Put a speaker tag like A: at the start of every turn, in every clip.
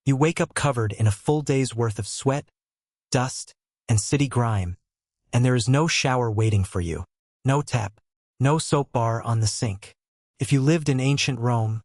A: You wake up covered in a full day's worth of sweat, dust, and city grime, and there is no shower waiting for you. No tap, no soap bar on the sink. If you lived in ancient Rome,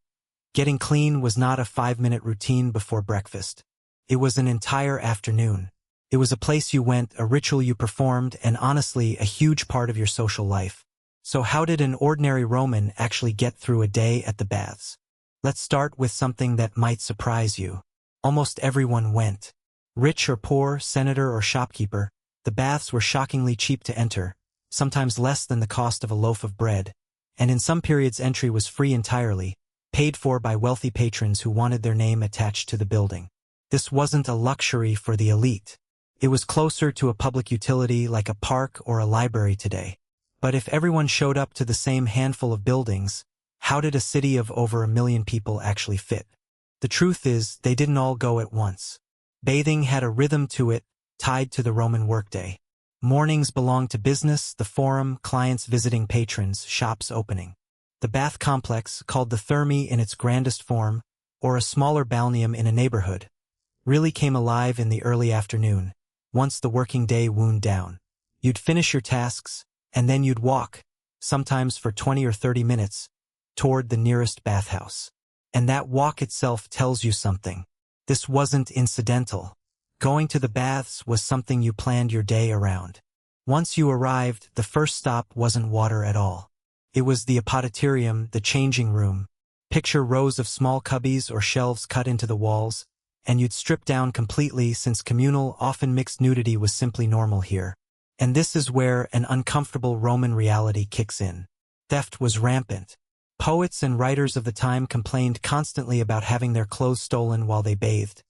A: getting clean was not a 5-minute routine before breakfast. It was an entire afternoon. It was a place you went, a ritual you performed, and honestly, a huge part of your social life. So how did an ordinary Roman actually get through a day at the baths? Let's start with something that might surprise you. Almost everyone went. Rich or poor, senator or shopkeeper, the baths were shockingly cheap to enter, sometimes less than the cost of a loaf of bread, and in some periods entry was free entirely, paid for by wealthy patrons who wanted their name attached to the building. This wasn't a luxury for the elite. It was closer to a public utility like a park or a library today. But if everyone showed up to the same handful of buildings, how did a city of over 1 million people actually fit? The truth is, they didn't all go at once. Bathing had a rhythm to it, tied to the Roman workday. Mornings belonged to business, the forum, clients visiting patrons, shops opening. The bath complex, called the Thermae in its grandest form, or a smaller balneum in a neighborhood, really came alive in the early afternoon, once the working day wound down. You'd finish your tasks, and then you'd walk, sometimes for 20 or 30 minutes, toward the nearest bathhouse. And that walk itself tells you something. This wasn't incidental. Going to the baths was something you planned your day around. Once you arrived, the first stop wasn't water at all. It was the apoditerium, the changing room. Picture rows of small cubbies or shelves cut into the walls, and you'd strip down completely since communal, often mixed nudity was simply normal here. And this is where an uncomfortable Roman reality kicks in. Theft was rampant. Poets and writers of the time complained constantly about having their clothes stolen while they bathed.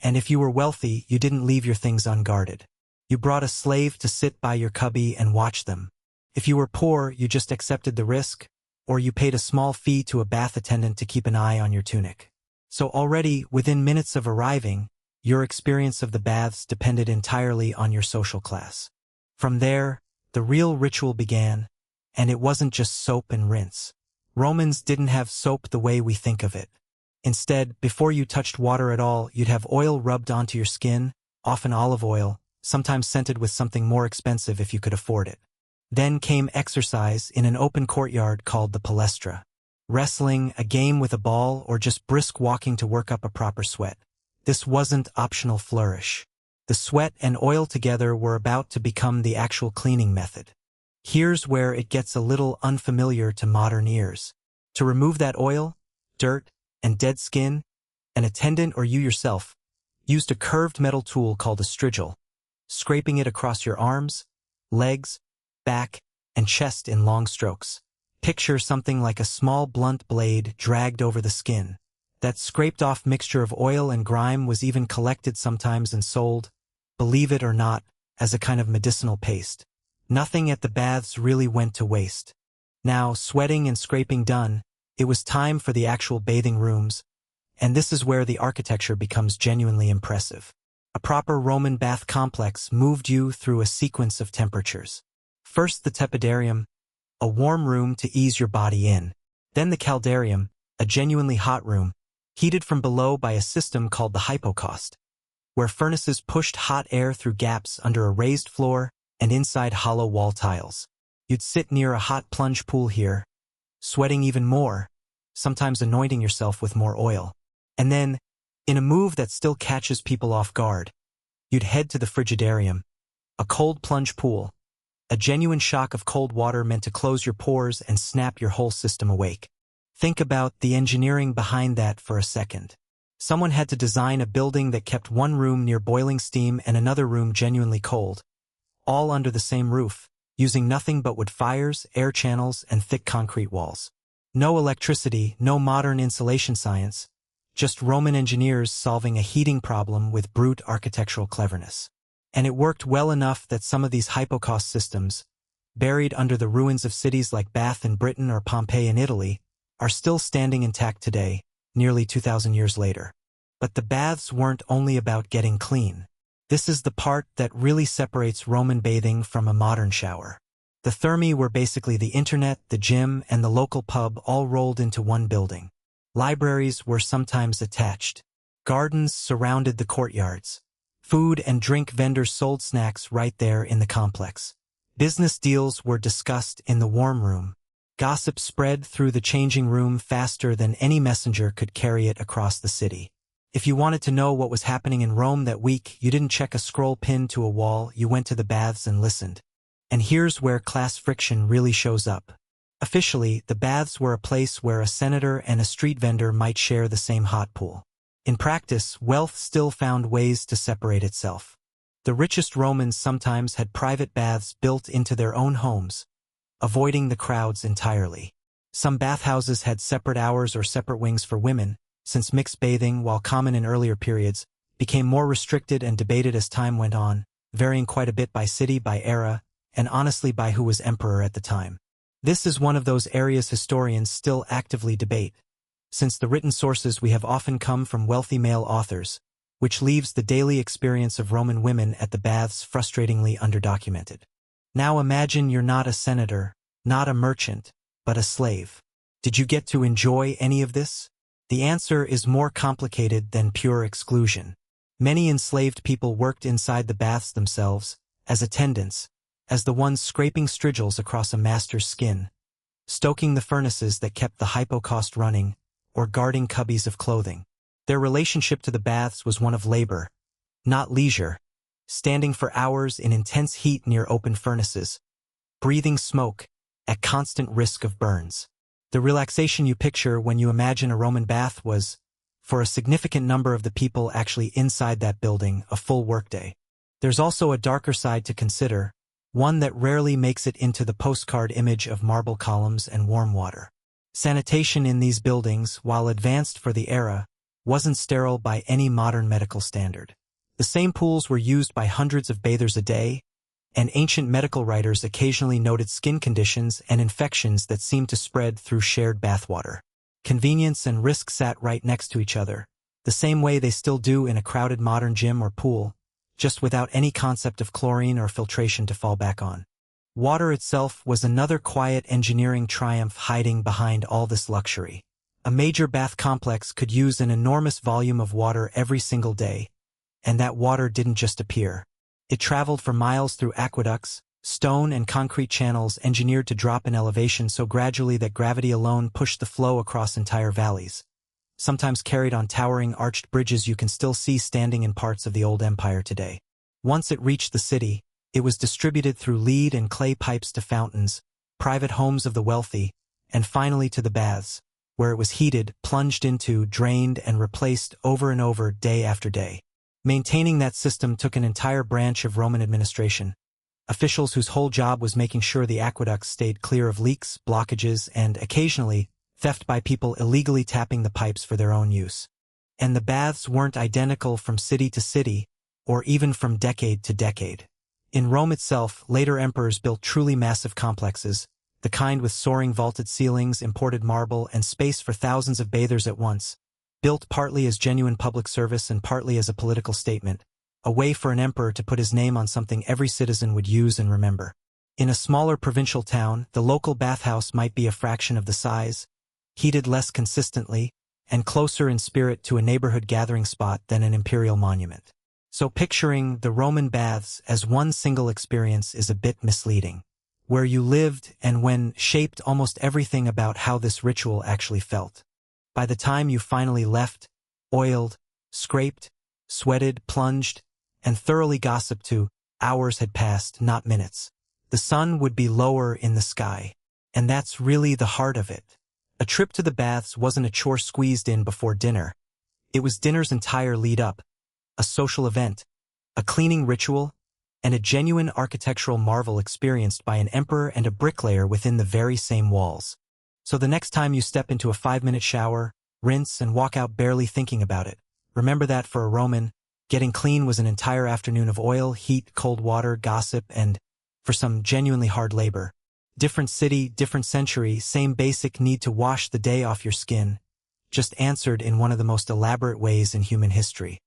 A: And if you were wealthy, you didn't leave your things unguarded. You brought a slave to sit by your cubby and watch them. If you were poor, you just accepted the risk, or you paid a small fee to a bath attendant to keep an eye on your tunic. So already, within minutes of arriving, your experience of the baths depended entirely on your social class. From there, the real ritual began, and it wasn't just soap and rinse. Romans didn't have soap the way we think of it. Instead, before you touched water at all, you'd have oil rubbed onto your skin, often olive oil, sometimes scented with something more expensive if you could afford it. Then came exercise in an open courtyard called the palestra. Wrestling, a game with a ball, or just brisk walking to work up a proper sweat. This wasn't optional flourish. The sweat and oil together were about to become the actual cleaning method. Here's where it gets a little unfamiliar to modern ears. To remove that oil, dirt, and dead skin, an attendant or you yourself used a curved metal tool called a strigil, scraping it across your arms, legs, back, and chest in long strokes. Picture something like a small blunt blade dragged over the skin. That scraped-off mixture of oil and grime was even collected sometimes and sold, believe it or not, as a kind of medicinal paste. Nothing at the baths really went to waste. Now, sweating and scraping done, it was time for the actual bathing rooms, and this is where the architecture becomes genuinely impressive. A proper Roman bath complex moved you through a sequence of temperatures. First the tepidarium, a warm room to ease your body in. Then the caldarium, a genuinely hot room, heated from below by a system called the hypocaust, where furnaces pushed hot air through gaps under a raised floor and inside hollow wall tiles. You'd sit near a hot plunge pool here, sweating even more, sometimes anointing yourself with more oil. And then, in a move that still catches people off guard, you'd head to the frigidarium, a cold plunge pool, a genuine shock of cold water meant to close your pores and snap your whole system awake. Think about the engineering behind that for a second. Someone had to design a building that kept one room near boiling steam and another room genuinely cold, all under the same roof, using nothing but wood fires, air channels, and thick concrete walls. No electricity, no modern insulation science, just Roman engineers solving a heating problem with brute architectural cleverness. And it worked well enough that some of these hypocaust systems, buried under the ruins of cities like Bath in Britain or Pompeii in Italy, are still standing intact today, nearly 2,000 years later. But the baths weren't only about getting clean. This is the part that really separates Roman bathing from a modern shower. The Thermae were basically the internet, the gym, and the local pub all rolled into one building. Libraries were sometimes attached. Gardens surrounded the courtyards. Food and drink vendors sold snacks right there in the complex. Business deals were discussed in the warm room. Gossip spread through the changing room faster than any messenger could carry it across the city. If you wanted to know what was happening in Rome that week, you didn't check a scroll pinned to a wall, you went to the baths and listened. And here's where class friction really shows up. Officially, the baths were a place where a senator and a street vendor might share the same hot pool. In practice, wealth still found ways to separate itself. The richest Romans sometimes had private baths built into their own homes, avoiding the crowds entirely. Some bathhouses had separate hours or separate wings for women, since mixed bathing, while common in earlier periods, became more restricted and debated as time went on, varying quite a bit by city, by era, and honestly by who was emperor at the time. This is one of those areas historians still actively debate, since the written sources we have often come from wealthy male authors, which leaves the daily experience of Roman women at the baths frustratingly underdocumented. Now imagine you're not a senator, not a merchant, but a slave. Did you get to enjoy any of this? The answer is more complicated than pure exclusion. Many enslaved people worked inside the baths themselves, as attendants, as the ones scraping strigils across a master's skin, stoking the furnaces that kept the hypocaust running, or guarding cubbies of clothing. Their relationship to the baths was one of labor, not leisure, standing for hours in intense heat near open furnaces, breathing smoke, at constant risk of burns. The relaxation you picture when you imagine a Roman bath was, for a significant number of the people actually inside that building, a full workday. There's also a darker side to consider, one that rarely makes it into the postcard image of marble columns and warm water. Sanitation in these buildings, while advanced for the era, wasn't sterile by any modern medical standard. The same pools were used by hundreds of bathers a day, and ancient medical writers occasionally noted skin conditions and infections that seemed to spread through shared bathwater. Convenience and risk sat right next to each other, the same way they still do in a crowded modern gym or pool, just without any concept of chlorine or filtration to fall back on. Water itself was another quiet engineering triumph hiding behind all this luxury. A major bath complex could use an enormous volume of water every single day, and that water didn't just appear. It traveled for miles through aqueducts, stone and concrete channels engineered to drop in elevation so gradually that gravity alone pushed the flow across entire valleys, sometimes carried on towering arched bridges you can still see standing in parts of the old empire today. Once it reached the city, it was distributed through lead and clay pipes to fountains, private homes of the wealthy, and finally to the baths, where it was heated, plunged into, drained, and replaced over and over day after day. Maintaining that system took an entire branch of Roman administration, officials whose whole job was making sure the aqueducts stayed clear of leaks, blockages, and, occasionally, theft by people illegally tapping the pipes for their own use. And the baths weren't identical from city to city, or even from decade to decade. In Rome itself, later emperors built truly massive complexes, the kind with soaring vaulted ceilings, imported marble, and space for thousands of bathers at once, built partly as genuine public service and partly as a political statement, a way for an emperor to put his name on something every citizen would use and remember. In a smaller provincial town, the local bathhouse might be a fraction of the size, heated less consistently, and closer in spirit to a neighborhood gathering spot than an imperial monument. So picturing the Roman baths as one single experience is a bit misleading. Where you lived and when shaped almost everything about how this ritual actually felt. By the time you finally left, oiled, scraped, sweated, plunged, and thoroughly gossiped to, hours had passed, not minutes. The sun would be lower in the sky. And that's really the heart of it. A trip to the baths wasn't a chore squeezed in before dinner. It was dinner's entire lead-up, a social event, a cleaning ritual, and a genuine architectural marvel experienced by an emperor and a bricklayer within the very same walls. So the next time you step into a 5-minute shower, rinse, and walk out barely thinking about it, remember that for a Roman, getting clean was an entire afternoon of oil, heat, cold water, gossip, and, for some, genuinely hard labor. Different city, different century, same basic need to wash the day off your skin, just answered in one of the most elaborate ways in human history.